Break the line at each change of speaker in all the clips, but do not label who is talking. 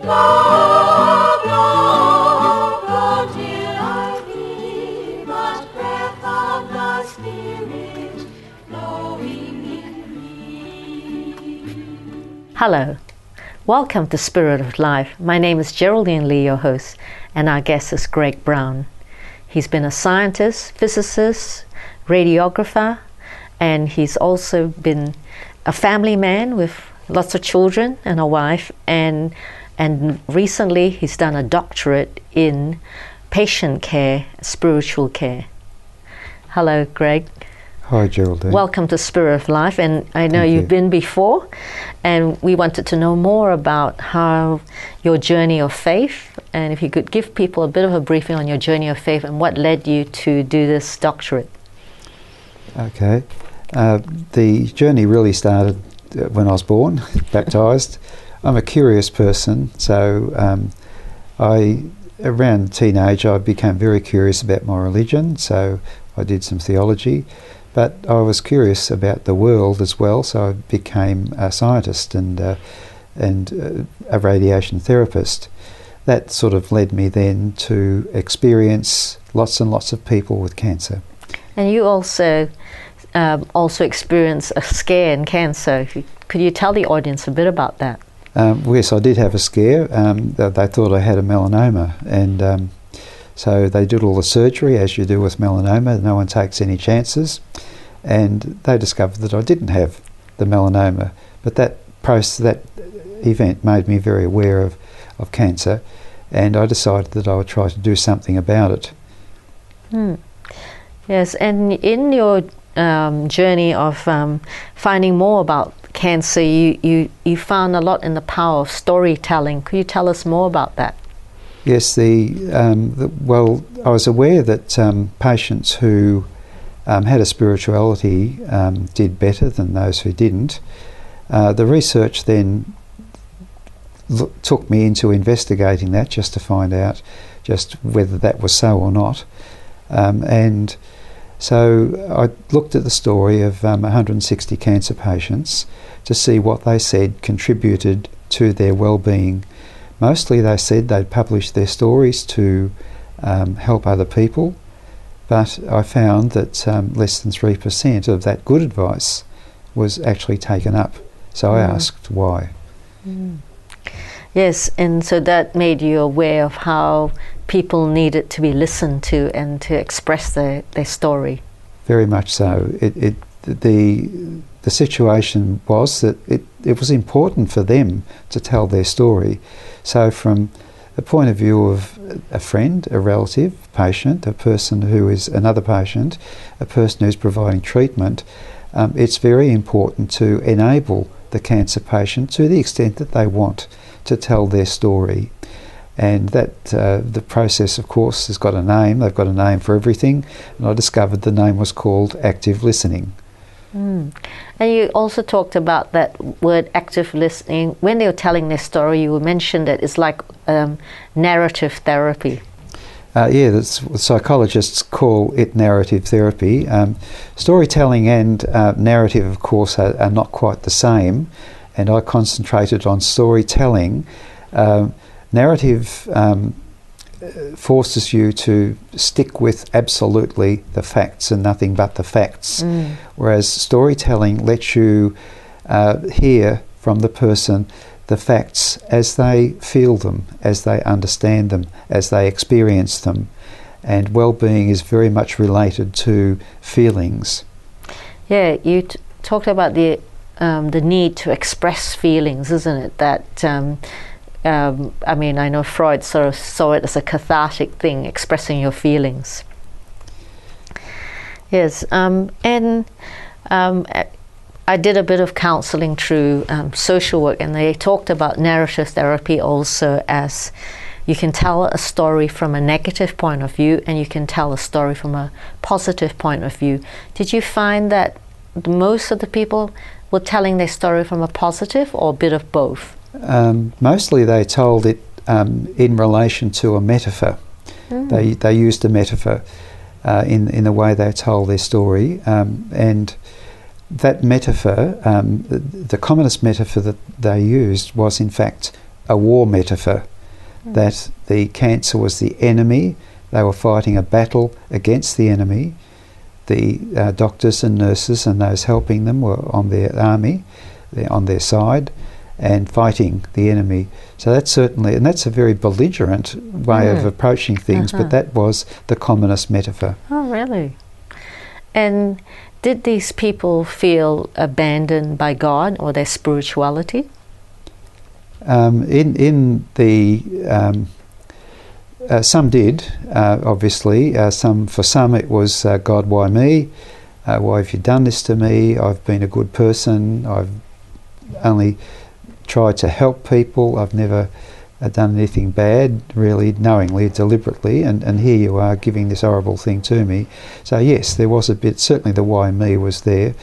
Love, love, until I feel the breath of the Spirit flowing in me.
Hello, welcome to Spirit of Life. My name is Geraldine Lee, your host, and our guest is Greg Brown. He's been a scientist, physicist, radiographer, and he's also been a family man with lots of children and a wife, and recently he's done a doctorate in patient care, spiritual care. Hello, Greg.
Hi, Geraldine.
Welcome to Spirit of Life, and I know you've been before, and we wanted to know more about how your journey of faith, and if you could give people a bit of a briefing on your journey of faith and what led you to do this doctorate.
Okay. The journey really started when I was born, baptised. I'm a curious person, so around teenage I became very curious about my religion, so I did some theology. But I was curious about the world as well, so I became a scientist and a radiation therapist. That sort of led me then to experience lots and lots of people with cancer. And
you also experienced a scare in cancer. Could you tell the audience a bit about that?
Yes, I did have a scare. They thought I had a melanoma, and so they did all the surgery, as you do with melanoma. No one takes any chances. And they discovered that I didn't have the melanoma. But that event made me very aware of cancer, and I decided that I would try to do something about it.
Yes, and in your journey of finding more about cancer, you found a lot in the power of storytelling. Could you tell us more about that?
Yes, well, I was aware that patients who had a spirituality did better than those who didn't. The research then took me into investigating that just to find out just whether that was so or not. And so I looked at the story of 160 cancer patients to see what they said contributed to their well-being. Mostly they said they'd published their stories to help other people, but I found that less than 3% of that good advice was actually taken up. So I asked why.
Yes, and so that made you aware of how people needed to be listened to and to express their story.
Very much so. The situation was that it was important for them to tell their story. So from the point of view of a friend, a relative, patient, a person who is another patient, a person who's providing treatment, it's very important to enable the cancer patient to the extent that they want to tell their story. And that the process, of course, has got a name. They've got a name for everything, and I discovered the name was called active listening.
And you also talked about that word active listening. When they were telling their story, you mentioned that it's like narrative therapy.
That's what psychologists call it narrative therapy. Storytelling and narrative, of course, are not quite the same, and I concentrated on storytelling. Narrative forces you to stick with absolutely the facts and nothing but the facts, whereas storytelling lets you hear from the person the facts as they feel them, as they understand them, as they experience them. And well-being is very much related to feelings.
Yeah, you talked about the need to express feelings, isn't it? That I mean, I know Freud sort of saw it as a cathartic thing, expressing your feelings. Yes, I did a bit of counseling through social work, and they talked about narrative therapy also as you can tell a story from a negative point of view and you can tell a story from a positive point of view. Did you find that most of the people were telling their story from a positive or a bit of both?
Mostly they told it in relation to a metaphor. They used a metaphor in the way they told their story, and that metaphor, the commonest metaphor that they used was in fact a war metaphor, that the cancer was the enemy. They were fighting a battle against the enemy. The doctors and nurses and those helping them were on their army, on their side, and fighting the enemy. So that's certainly, and that's a very belligerent way of approaching things, but that was the commonest metaphor.
Oh, really? And did these people feel abandoned by God or their spirituality?
In the some did, obviously. For some it was, God, why me? Why have you done this to me? I've been a good person. I've only tried to help people. I've never done anything bad, really, knowingly, deliberately, and here you are giving this horrible thing to me. So yes, there was a bit, certainly the why me was there.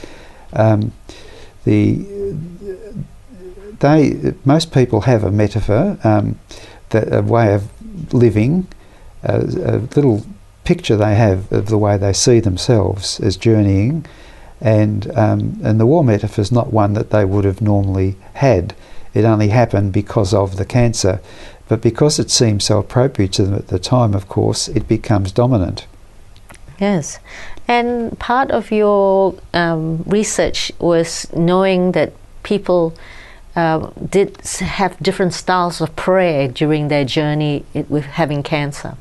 Most people have a metaphor, a way of living, a little picture they have of the way they see themselves as journeying, and the war metaphor is not one that they would have normally had. It only happened because of the cancer, but because it seems so appropriate to them at the time, of course, it becomes dominant.
Yes, and part of your research was knowing that people did have different styles of prayer during their journey with having cancer.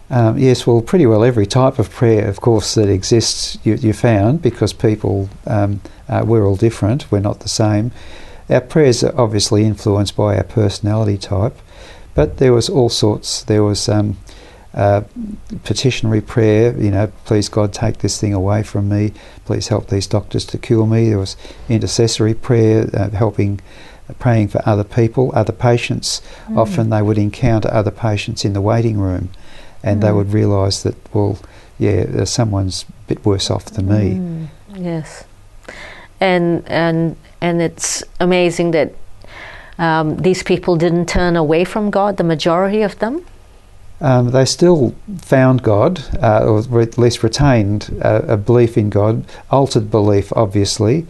Yes, well, pretty well every type of prayer, of course, that exists you found, because people, we're all different, we're not the same. Our prayers are obviously influenced by our personality type, but there was all sorts. There was petitionary prayer, please God take this thing away from me, please help these doctors to cure me. There was intercessory prayer, praying for other people, other patients. Often they would encounter other patients in the waiting room, and they would realise that, well, yeah, someone's a bit worse off than me.
Yes, and it's amazing that these people didn't turn away from God, the majority of them.
They still found God, or at least retained a belief in God, altered belief, obviously.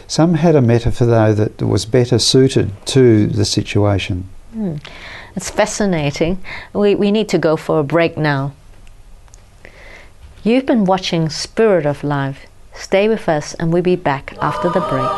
Some had a metaphor, though, that was better suited to the situation.
It's fascinating. We need to go for a break now. You've been watching Spirit of Life. Stay with us and we'll be back after the break.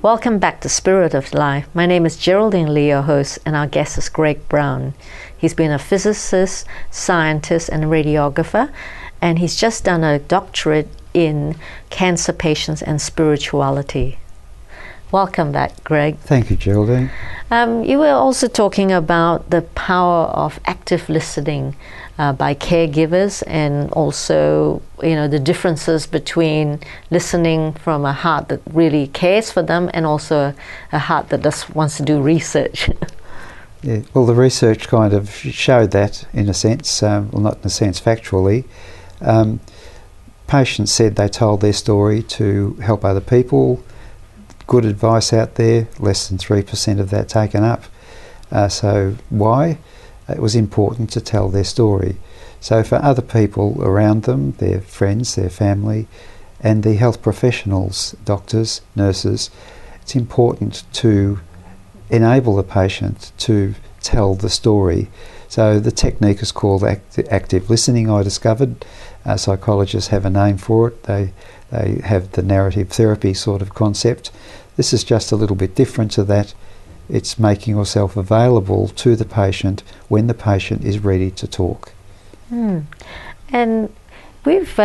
Welcome back to Spirit of Life. My name is Geraldine Lee, your host, and our guest is Greg Brown. He's been a physicist, scientist, and radiographer, and he's just done a doctorate in cancer patients and spirituality. Welcome back, Greg.
Thank you, Geraldine.
You were also talking about the power of active listening by caregivers, and also, the differences between listening from a heart that really cares for them and also a heart that just wants to do research.
Yeah, well, the research kind of showed that, in a sense, well, not in a sense factually. Patients said they told their story to help other people. Good advice out there, less than 3% of that taken up. So why? It was important to tell their story. So for other people around them, their friends, their family, and the health professionals, doctors, nurses, it's important to enable the patient to tell the story. So the technique is called active listening, I discovered. Psychologists have a name for it. They have the narrative therapy sort of concept. This is just a little bit different to that. It's making yourself available to the patient when the patient is ready to talk. And with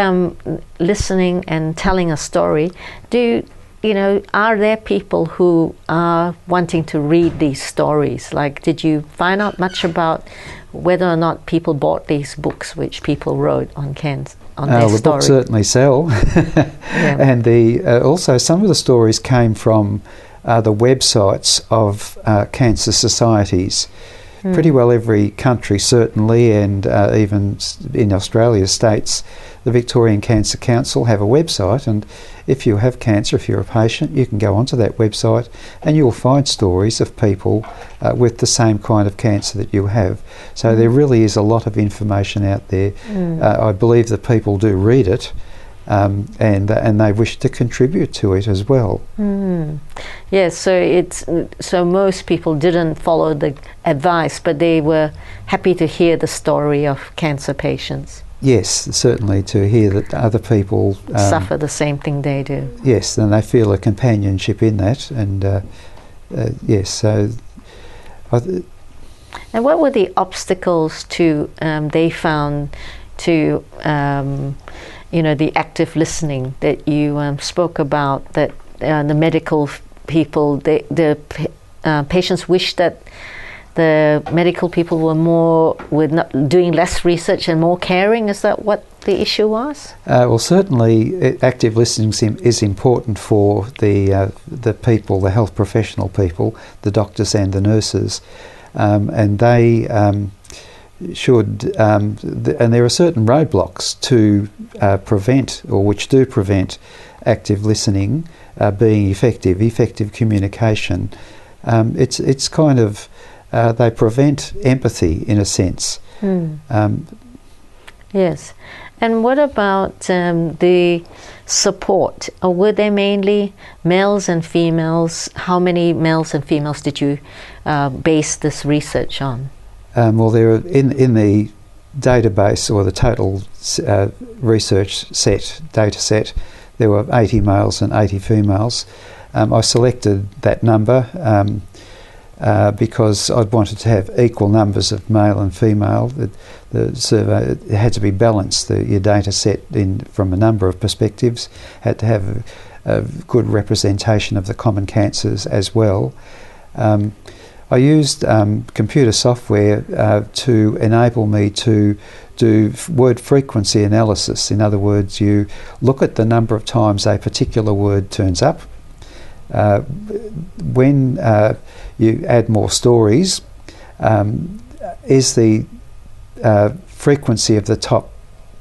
listening and telling a story, are there people who are wanting to read these stories? Like, did you find out much about whether or not people bought these books which people wrote on their story? The books certainly sell. Yeah. And also some of the stories came from the websites of cancer societies. pretty well every country, certainly, and even in Australia, states, the Victorian Cancer Council have a website, and if you have cancer, if you're a patient, you can go onto that website and you'll find stories of people with the same kind of cancer that you have. So there really is a lot of information out there. I believe that people do read it, and they wish to contribute to it as well.
Yes, so most people didn't follow the advice, but they were happy to hear the story of cancer patients.
Yes, certainly, to hear that other people
suffer the same thing they do.
Yes, and they feel a companionship in that, and yes, so.
And what were the obstacles they found to the active listening that you spoke about, that the medical people, the patients wish that the medical people were doing less research and more caring? Is that what the issue was?
Well, certainly active listening is important for the people, the health professional people, the doctors and the nurses, and they should, and there are certain roadblocks to prevent, or which do prevent active listening being effective communication. It's kind of, they prevent empathy in a sense.
Yes. And what about the support? Or were they mainly males and females? How many males and females did you base this research on?
Well, there are in the database, or the total research data set, there were 80 males and 80 females. I selected that number because I'd wanted to have equal numbers of male and female. The survey, it had to be balanced. Your data set from a number of perspectives had to have a good representation of the common cancers as well. I used computer software to enable me to do word frequency analysis. In other words, you look at the number of times a particular word turns up. When you add more stories, is the frequency of the top,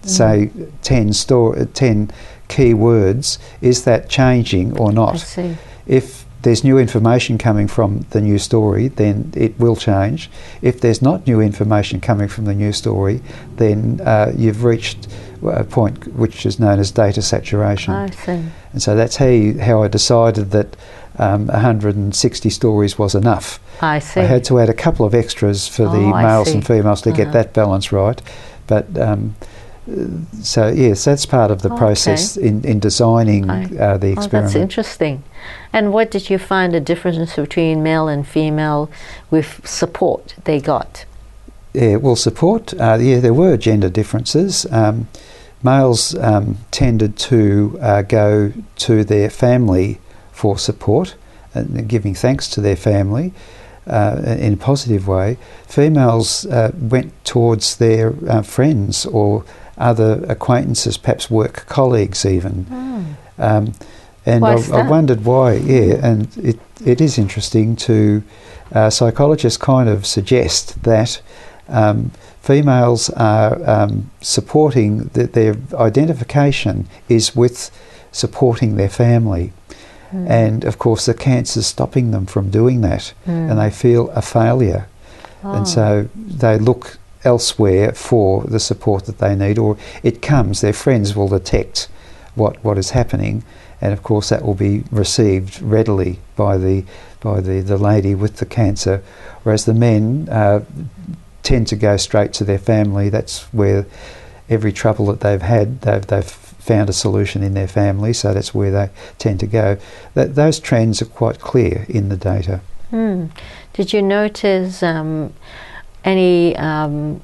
say, 10 key words, is that changing or not?
I see.
If there's new information coming from the new story, then it will change. If there's not new information coming from the new story, then you've reached a point which is known as data saturation.
I see.
And so that's how I decided that 160 stories was enough.
I see.
I had to add a couple of extras for the males and females to get that balance right. But so yes, that's part of the process in designing the experiment.
That's interesting. And what did you find the difference between male and female with support they got?
Yeah, well, support, there were gender differences. Males tended to go to their family for support and giving thanks to their family in a positive way. Females went towards their friends or other acquaintances, perhaps work colleagues even. And I wondered why, and it is interesting to, psychologists kind of suggest that females are supporting, their identification is with supporting their family. And of course the cancer's stopping them from doing that, and they feel a failure. And so they look elsewhere for the support that they need, or it comes, their friends will detect what is happening, and of course that will be received readily by the lady with the cancer, whereas the men tend to go straight to their family. That's where every trouble that they've had, they've found a solution in their family, so that's where they tend to go. Those trends are quite clear in the data.
Did you notice any, I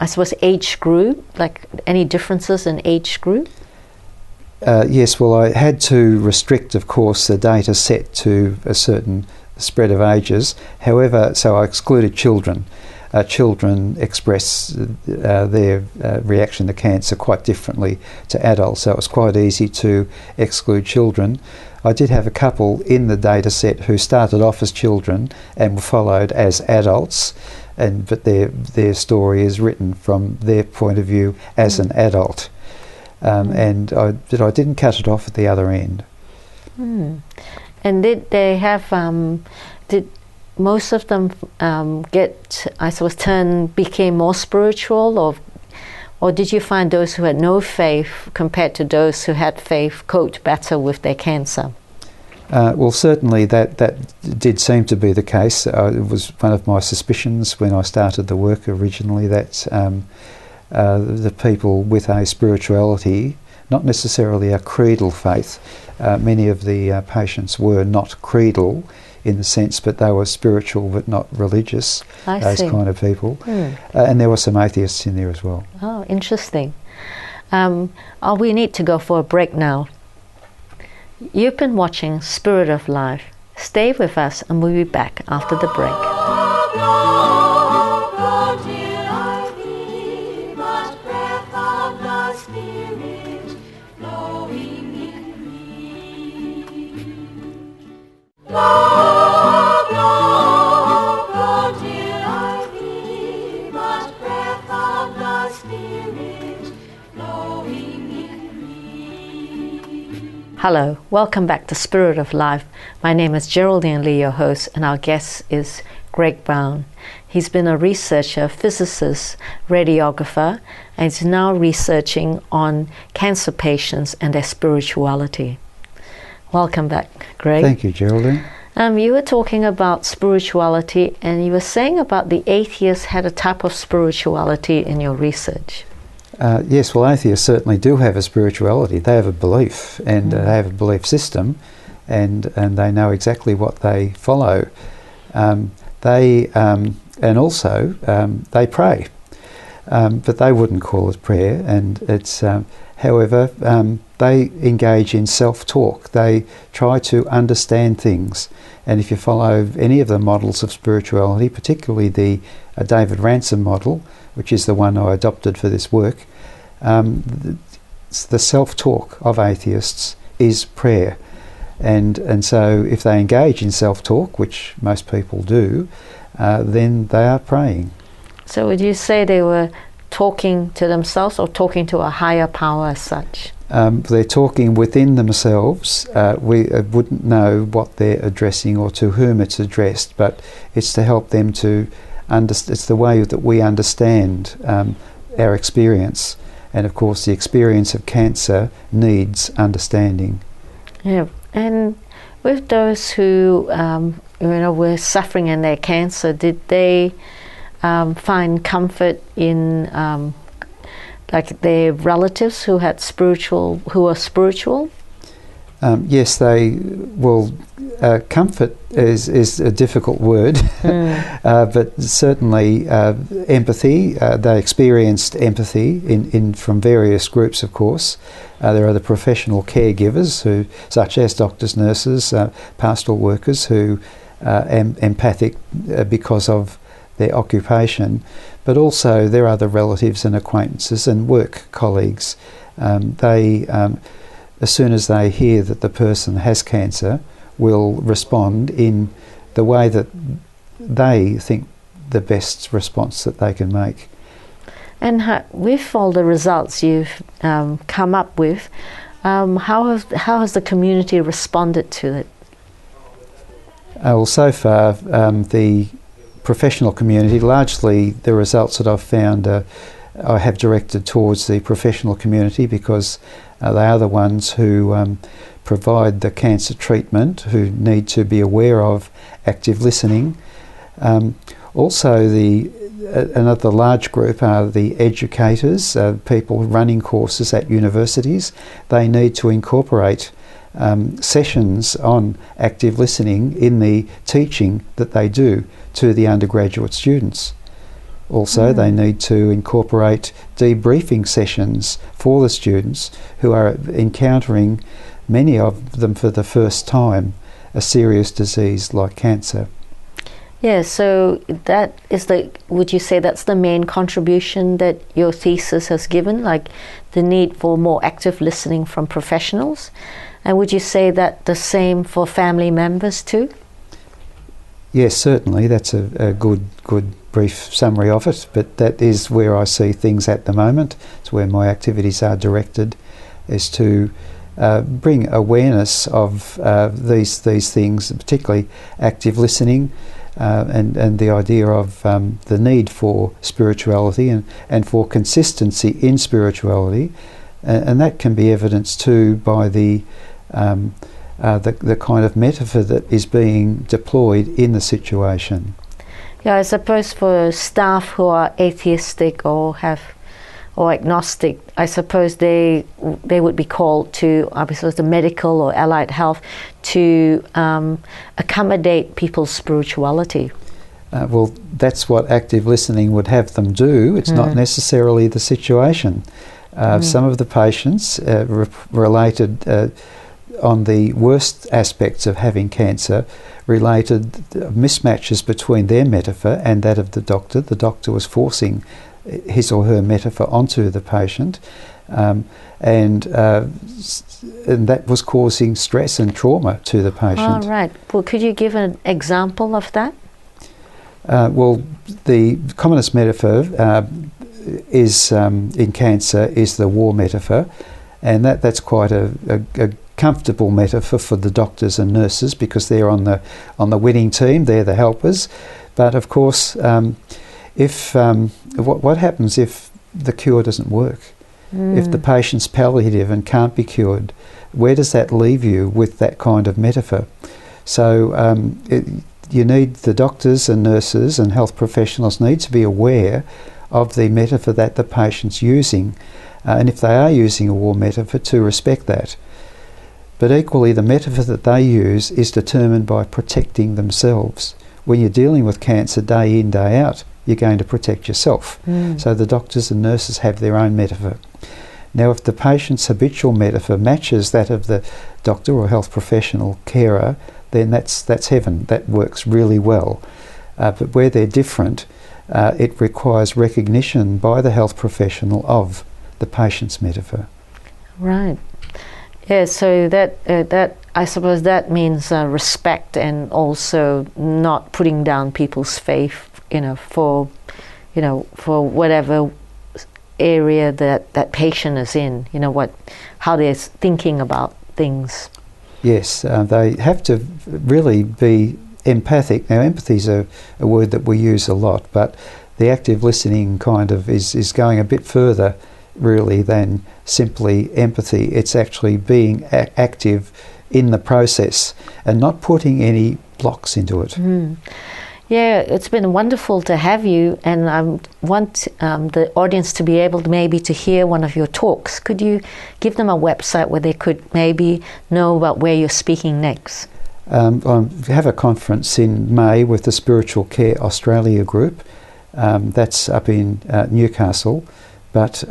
suppose, age group, like any differences in age group?
Yes, well, I had to restrict, of course, the data set to a certain spread of ages. However, so I excluded children. children express their reaction to cancer quite differently to adults, so it was quite easy to exclude children. I did have a couple in the data set who started off as children and were followed as adults, but their story is written from their point of view as an adult. But I didn't cut it off at the other end.
And did they have, did most of them get, I suppose, became more spiritual, or did you find those who had no faith compared to those who had faith coped better with their cancer?
Well, certainly that did seem to be the case. It was one of my suspicions when I started the work originally that the people with a spirituality, not necessarily a creedal faith, many of the patients were not creedal in the sense, but they were spiritual but not religious, those kind of people. And there were some atheists in there as well.
Oh, interesting. We need to go for a break now. You've been watching Spirit of Life. Stay with us and we'll be back after the break. Hello, welcome back to Spirit of Life. My name is Geraldine Lee, your host, and our guest is Greg Brown. He's been a researcher, physicist, radiographer, and is now researching on cancer patients and their spirituality. Welcome back, Greg.
Thank you, Geraldine.
You were talking about spirituality, and you were saying about the atheists had a type of spirituality in your research.
Yes, well, atheists certainly do have a spirituality. They have a belief, and they have a belief system, and they know exactly what they follow. They pray, but they wouldn't call it prayer. And it's, however, they engage in self-talk. They try to understand things, and if you follow any of the models of spirituality, particularly the David Ransom model, which is the one I adopted for this work, the self-talk of atheists is prayer. And so if they engage in self-talk, which most people do, then they are praying. So
would you say they were talking to themselves or talking to a higher power as such?
They're talking within themselves. We wouldn't know what they're addressing or to whom it's addressed, but it's to help them to it's the way that we understand our experience, and of course the experience of cancer needs understanding.
Yeah, and with those who were suffering in their cancer, did they find comfort in like their relatives who were spiritual? Yes, they will. Comfort is a difficult word, but certainly empathy. They experienced empathy from various groups, of course. There are the professional caregivers, such as doctors, nurses, pastoral workers, who are empathic because of their occupation, but also there are the relatives and acquaintances and work colleagues. As soon as they hear that the person has cancer, will respond in the way that they think the best response that they can make. And with all the results you've come up with, how has the community responded to it?
Well, so far the professional community, largely the results that I've found I have directed towards the professional community, because they are the ones who provide the cancer treatment, who need to be aware of active listening. Also, another large group are the educators, people running courses at universities. They need to incorporate sessions on active listening in the teaching that they do to the undergraduate students. Also, they need to incorporate debriefing sessions for the students who are encountering, many of them for the first time, a serious disease like cancer.
Yeah, so that is would you say that's the main contribution that your thesis has given, like the need for more active listening from professionals? And would you say that the same for family members too?
Yes, certainly. That's a good brief summary of it, but that is where I see things at the moment. It's where my activities are directed, is to bring awareness of these things, particularly active listening, and the idea of the need for spirituality and for consistency in spirituality, and that can be evidenced too by the kind of metaphor that is being deployed in the situation.
Yeah, I suppose for staff who are atheistic or agnostic, I suppose they would be called to, I suppose, the medical or allied health to accommodate people's spirituality.
Well, that's what active listening would have them do. It's not necessarily the situation. Some of the patients related on the worst aspects of having cancer, related mismatches between their metaphor and that of the doctor. The doctor was forcing his or her metaphor onto the patient, and that was causing stress and trauma to the patient.
Oh, right. Well, could you give an example of that?
Well, the commonest metaphor is in cancer is the war metaphor, and that's quite a comfortable metaphor for the doctors and nurses because they're on the winning team, they're the helpers. But of course, if what happens if the cure doesn't work? If the patient's palliative and can't be cured, where does that leave you with that kind of metaphor? So you need the doctors and nurses and health professionals need to be aware of the metaphor that the patient's using, and if they are using a war metaphor, to respect that. But equally, the metaphor that they use is determined by protecting themselves. When you're dealing with cancer day in, day out, you're going to protect yourself. So the doctors and nurses have their own metaphor. Now, if the patient's habitual metaphor matches that of the doctor or health professional carer, then that's heaven. That works really well. But where they're different, it requires recognition by the health professional of the patient's metaphor.
Right. Yeah, so that I suppose that means respect and also not putting down people's faith, for whatever area that patient is in, how they're thinking about things.
Yes, they have to really be empathic. Now, empathy is a word that we use a lot, but the active listening kind of is going a bit further really than simply empathy. It's actually being active in the process and not putting any blocks into it.
Yeah, it's been wonderful to have you, and I want the audience to be able to hear one of your talks. Could you give them a website where they could maybe know about where you're speaking next?
I have a conference in May with the Spiritual Care Australia group. That's up in Newcastle. But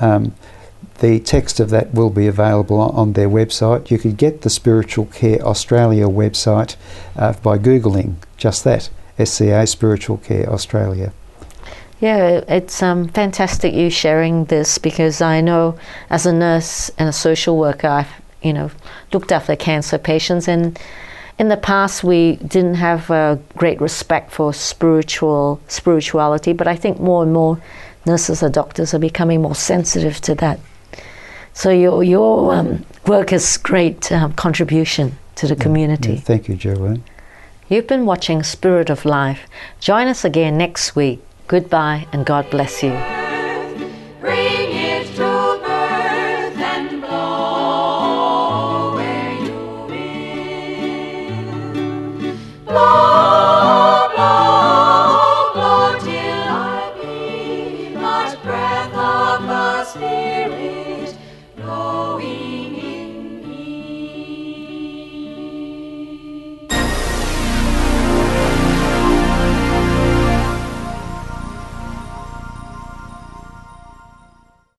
the text of that will be available on their website. You could get the Spiritual Care Australia website by Googling just that, SCA Spiritual Care Australia.
Yeah, it's fantastic you sharing this, because I know as a nurse and a social worker, I've looked after cancer patients, and in the past we didn't have great respect for spirituality, but I think more and more nurses or doctors are becoming more sensitive to that. So your work is great contribution to the community.
Yeah, thank you, Geraldine.
You've been watching Spirit of Life. Join us again next week. Goodbye and God bless you.
Bring it to birth and blow where you will. Blow, blow, blow till I be but breath of the Spirit.